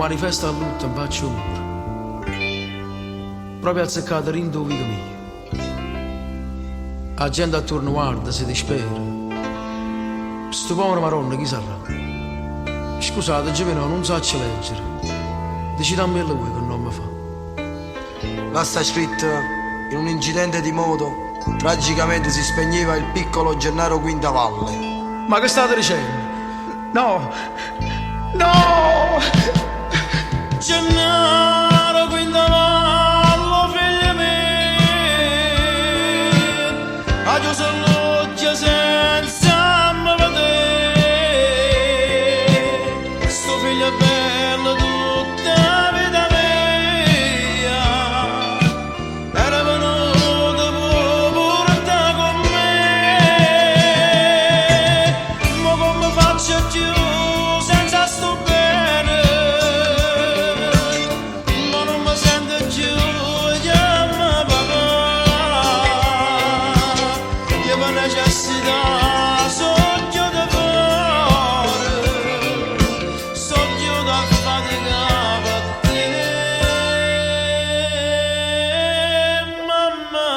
manifesta lutto in faccio muro. Proprio azzeccato rindo vita mia. La gente attorno guarda, si dispera. Sto povero maronna chi sarà? Scusate, Giovinò, non so leggere. Dici dammi lui che non mi fa. Là sta scritto: in un incidente di moto tragicamente si spegneva il piccolo Gennaro Quintavalle. Ma che state dicendo? No! No! Gennaro Quintavalle, figlio mio, a Dio s'alloggia senza me vedere. Sto figlio è bello tutta la vita mia, era venuto pure te con me. Ma come faccio più senza sto bene? Ma non mi sento più, chiama papà. Io per necessità sogno da fare, sogno da fatica per te, mamma.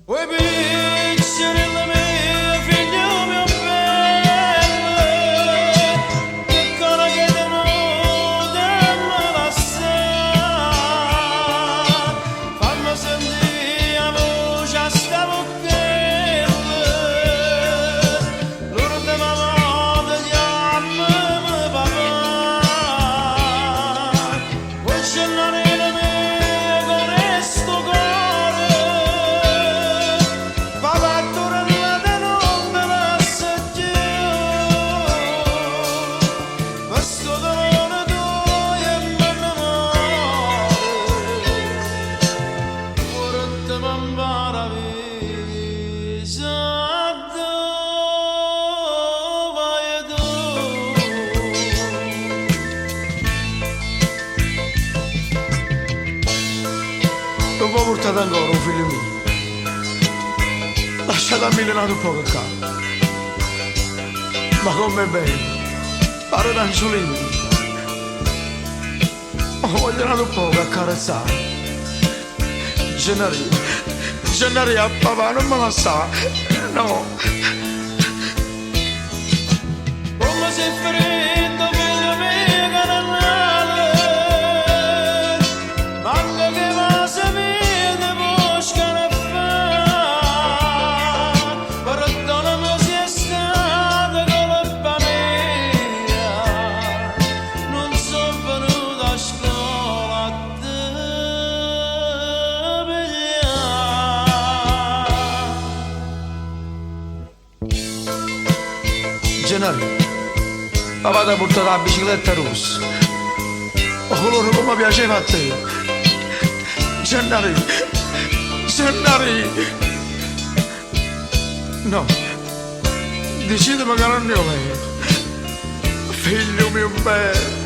Vuoi piccerella mia, figlio mio bello, che cosa che tenuta me la sa, fammi sentire la voce a sta bocchella, l'ultima volta chiamami papà. Vuoi cellare la mia con sto cuore, papà tornate non me la più, questo dolore tuo e me ne muore, ora te m'ambara visa dove vai tu. Non può portare ancora un figlio mio. Lasciate a Milano un po' che cambia. Ma com'è bello fare un angiolino. Voglio un po' che accarezzare. Gennari a papà non me la sa. No. Come sei freddo figlio mio carnale, manca che va se vede busca ne fa. Perdonami se è stata colpa mia, non sono venuto a scuola a te pigliare. Gennari, papà ti ha portato la bicicletta rossa, o colore come piaceva a te. Gennari, no, decidimi che non ne ho vero, figlio mio bello.